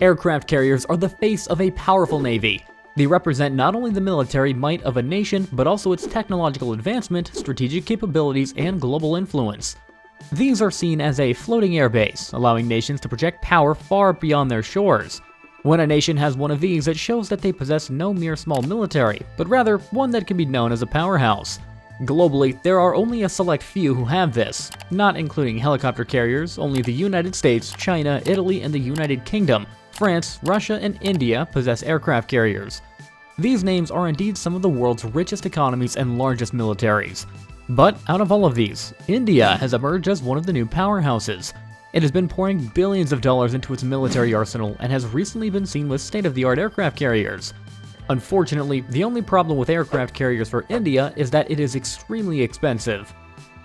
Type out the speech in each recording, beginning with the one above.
Aircraft carriers are the face of a powerful navy. They represent not only the military might of a nation, but also its technological advancement, strategic capabilities, and global influence. These are seen as a floating air base, allowing nations to project power far beyond their shores. When a nation has one of these, it shows that they possess no mere small military, but rather one that can be known as a powerhouse. Globally, there are only a select few who have this, not including helicopter carriers. Only the United States, China, Italy, and the United Kingdom, France, Russia, and India possess aircraft carriers. These names are indeed some of the world's richest economies and largest militaries. But out of all of these, India has emerged as one of the new powerhouses. It has been pouring billions of dollars into its military arsenal and has recently been seen with state-of-the-art aircraft carriers. Unfortunately, the only problem with aircraft carriers for India is that it is extremely expensive.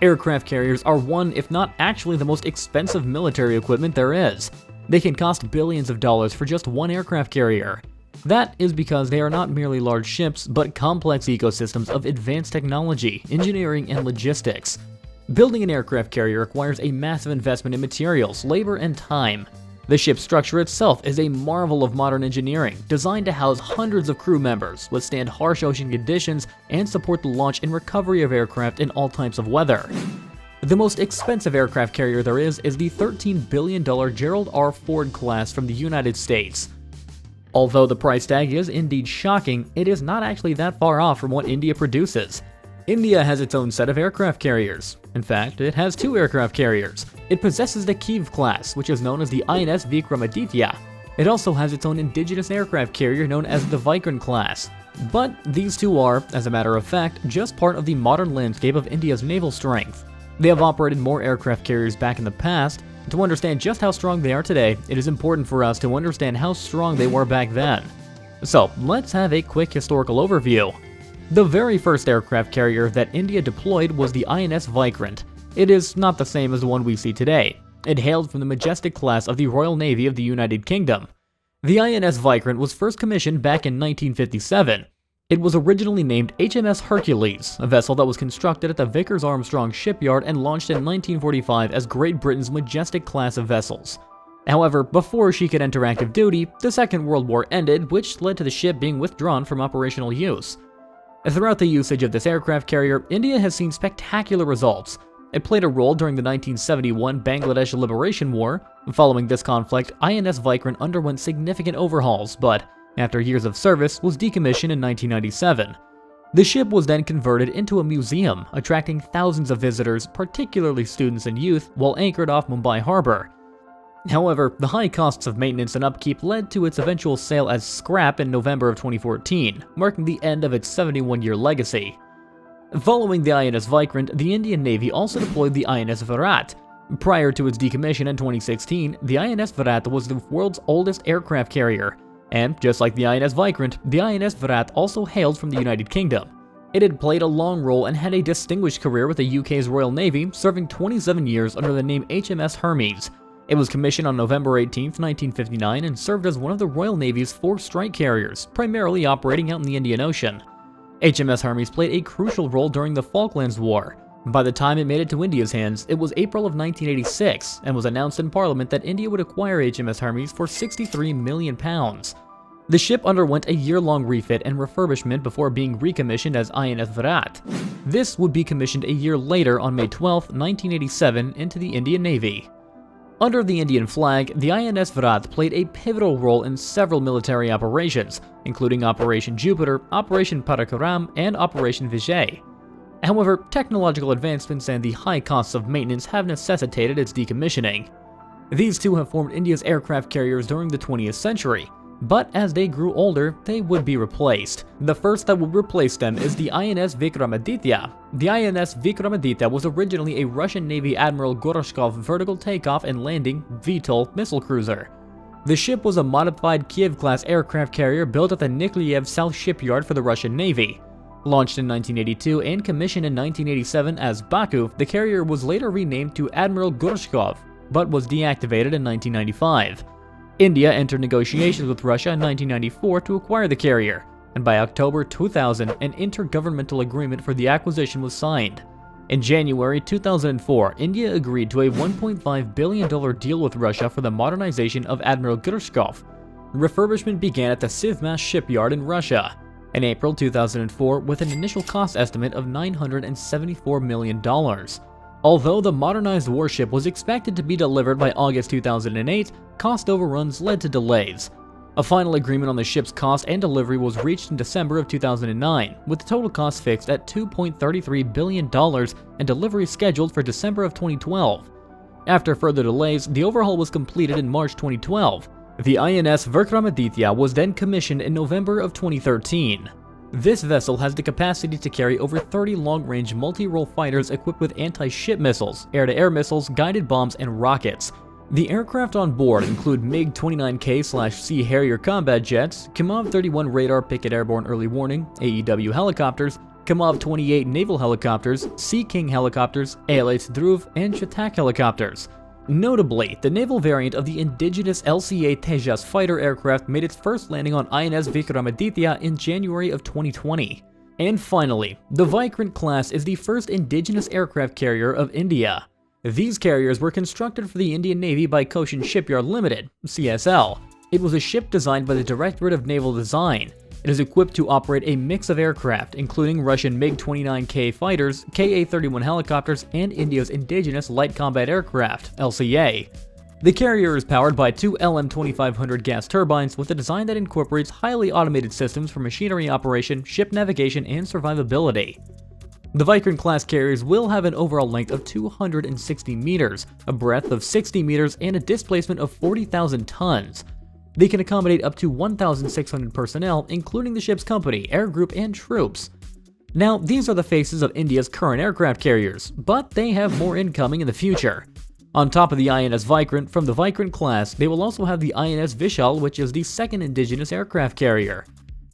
Aircraft carriers are one, if not actually the most expensive military equipment there is. They can cost billions of dollars for just one aircraft carrier. That is because they are not merely large ships, but complex ecosystems of advanced technology, engineering, and logistics. Building an aircraft carrier requires a massive investment in materials, labor, and time. The ship's structure itself is a marvel of modern engineering, designed to house hundreds of crew members, withstand harsh ocean conditions, and support the launch and recovery of aircraft in all types of weather. The most expensive aircraft carrier there is the $13 billion Gerald R. Ford class from the United States. Although the price tag is indeed shocking, it is not actually that far off from what India produces. India has its own set of aircraft carriers. In fact, it has two aircraft carriers. It possesses the Kiev class, which is known as the INS Vikramaditya. It also has its own indigenous aircraft carrier known as the Vikrant class. But these two are, as a matter of fact, just part of the modern landscape of India's naval strength. They have operated more aircraft carriers back in the past. To understand just how strong they are today, it is important for us to understand how strong they were back then. So, let's have a quick historical overview. The very first aircraft carrier that India deployed was the INS Vikrant. It is not the same as the one we see today. It hailed from the Majestic class of the Royal Navy of the United Kingdom. The INS Vikrant was first commissioned back in 1957. It was originally named HMS Hercules, a vessel that was constructed at the Vickers Armstrong shipyard and launched in 1945 as Great Britain's Majestic class of vessels. However, before she could enter active duty, the Second World War ended, which led to the ship being withdrawn from operational use. Throughout the usage of this aircraft carrier, India has seen spectacular results. It played a role during the 1971 Bangladesh Liberation War. Following this conflict, INS Vikrant underwent significant overhauls, but after years of service, was decommissioned in 1997. The ship was then converted into a museum, attracting thousands of visitors, particularly students and youth, while anchored off Mumbai Harbor. However, the high costs of maintenance and upkeep led to its eventual sale as scrap in November of 2014, marking the end of its 71-year legacy. Following the INS Vikrant, the Indian Navy also deployed the INS Virat. Prior to its decommission in 2016, the INS Virat was the world's oldest aircraft carrier, and just like the INS Vikrant, the INS Virat also hailed from the United Kingdom. It had played a long role and had a distinguished career with the UK's Royal Navy, serving 27 years under the name HMS Hermes. It was commissioned on November 18, 1959, and served as one of the Royal Navy's 4 strike carriers, primarily operating out in the Indian Ocean. HMS Hermes played a crucial role during the Falklands War. By the time it made it to India's hands, it was April of 1986, and was announced in Parliament that India would acquire HMS Hermes for £63 million. The ship underwent a year-long refit and refurbishment before being recommissioned as INS Virat. This would be commissioned a year later on May 12, 1987, into the Indian Navy. Under the Indian flag, the INS Virat played a pivotal role in several military operations, including Operation Jupiter, Operation Parakaram, and Operation Vijay. However, technological advancements and the high costs of maintenance have necessitated its decommissioning. These two have formed India's aircraft carriers during the 20th century, but as they grew older, they would be replaced. The first that would replace them is the INS Vikramaditya. The INS Vikramaditya was originally a Russian Navy Admiral Goroshkov vertical takeoff and landing VTOL missile cruiser. The ship was a modified Kiev-class aircraft carrier built at the Nikolaev South Shipyard for the Russian Navy. Launched in 1982 and commissioned in 1987 as Baku, the carrier was later renamed to Admiral Goroshkov, but was deactivated in 1995. India entered negotiations with Russia in 1994 to acquire the carrier, and by October 2000, an intergovernmental agreement for the acquisition was signed. In January 2004, India agreed to a $1.5 billion deal with Russia for the modernization of Admiral Goroshkov. refurbishment began at the Sivmas shipyard in Russia in April 2004 with an initial cost estimate of $974 million. Although the modernized warship was expected to be delivered by August 2008, cost overruns led to delays. A final agreement on the ship's cost and delivery was reached in December of 2009, with the total cost fixed at $2.33 billion and delivery scheduled for December of 2012. After further delays, the overhaul was completed in March 2012. The INS Vikramaditya was then commissioned in November of 2013. This vessel has the capacity to carry over 30 long-range multi-role fighters equipped with anti-ship missiles, air-to-air missiles, guided bombs, and rockets. The aircraft on board include MiG-29K/C Harrier combat jets, Kamov-31 radar picket airborne early warning, AEW helicopters, Kamov-28 naval helicopters, Sea King helicopters, AL-8 Dhruv, and Shatak helicopters. Notably, the naval variant of the indigenous LCA Tejas fighter aircraft made its first landing on INS Vikramaditya in January of 2020. And finally, the Vikrant class is the first indigenous aircraft carrier of India. These carriers were constructed for the Indian Navy by Cochin Shipyard Limited, CSL. It was a ship designed by the Directorate of Naval Design. It is equipped to operate a mix of aircraft, including Russian MiG-29K fighters, Ka-31 helicopters, and India's indigenous light combat aircraft, LCA. The carrier is powered by two LM2500 gas turbines with a design that incorporates highly automated systems for machinery operation, ship navigation, and survivability. The Vikrant-class carriers will have an overall length of 260 meters, a breadth of 60 meters, and a displacement of 40,000 tons. They can accommodate up to 1,600 personnel, including the ship's company, air group, and troops. Now, these are the faces of India's current aircraft carriers, but they have more incoming in the future. On top of the INS Vikrant from the Vikrant class, they will also have the INS Vishal, which is the second indigenous aircraft carrier.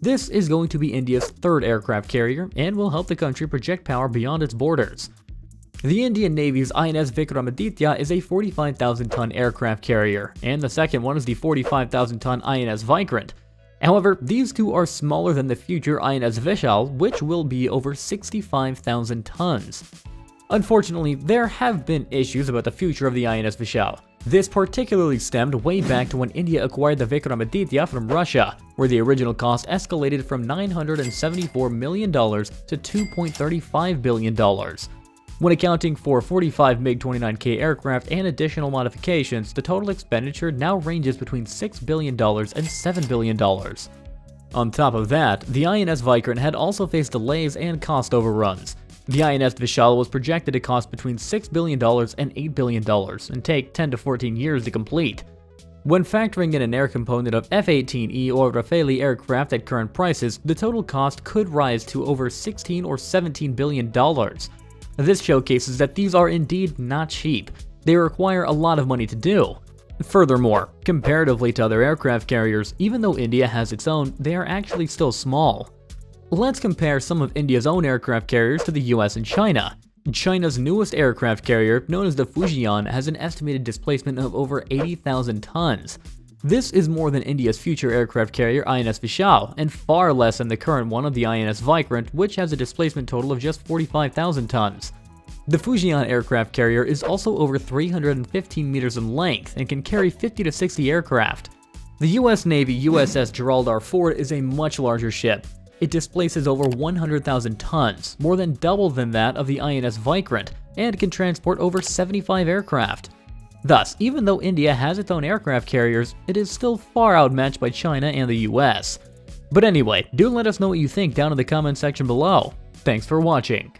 This is going to be India's third aircraft carrier and will help the country project power beyond its borders. The Indian Navy's INS Vikramaditya is a 45,000-ton aircraft carrier, and the second one is the 45,000-ton INS Vikrant. However, these two are smaller than the future INS Vishal, which will be over 65,000 tons. Unfortunately, there have been issues about the future of the INS Vishal. This particularly stemmed way back to when India acquired the Vikramaditya from Russia, where the original cost escalated from $974 million to $2.35 billion. When accounting for 45 MiG-29K aircraft and additional modifications, the total expenditure now ranges between $6 billion and $7 billion. On top of that, the INS Vikrant had also faced delays and cost overruns. The INS Vishal was projected to cost between $6 billion and $8 billion and take 10 to 14 years to complete. When factoring in an air component of F-18E or Rafale aircraft at current prices, the total cost could rise to over $16 or $17 billion. This showcases that these are indeed not cheap. They require a lot of money to do. Furthermore, comparatively to other aircraft carriers, even though India has its own, they are actually still small. Let's compare some of India's own aircraft carriers to the US and China. China's newest aircraft carrier, known as the Fujian, has an estimated displacement of over 80,000 tons. This is more than India's future aircraft carrier INS Vishal, and far less than the current one of the INS Vikrant, which has a displacement total of just 45,000 tons. The Fujian aircraft carrier is also over 315 meters in length and can carry 50 to 60 aircraft. The US Navy USS Gerald R. Ford is a much larger ship. It displaces over 100,000 tons, more than double than that of the INS Vikrant, and can transport over 75 aircraft. Thus, even though India has its own aircraft carriers, it is still far outmatched by China and the US. But anyway, do let us know what you think down in the comment section below. Thanks for watching.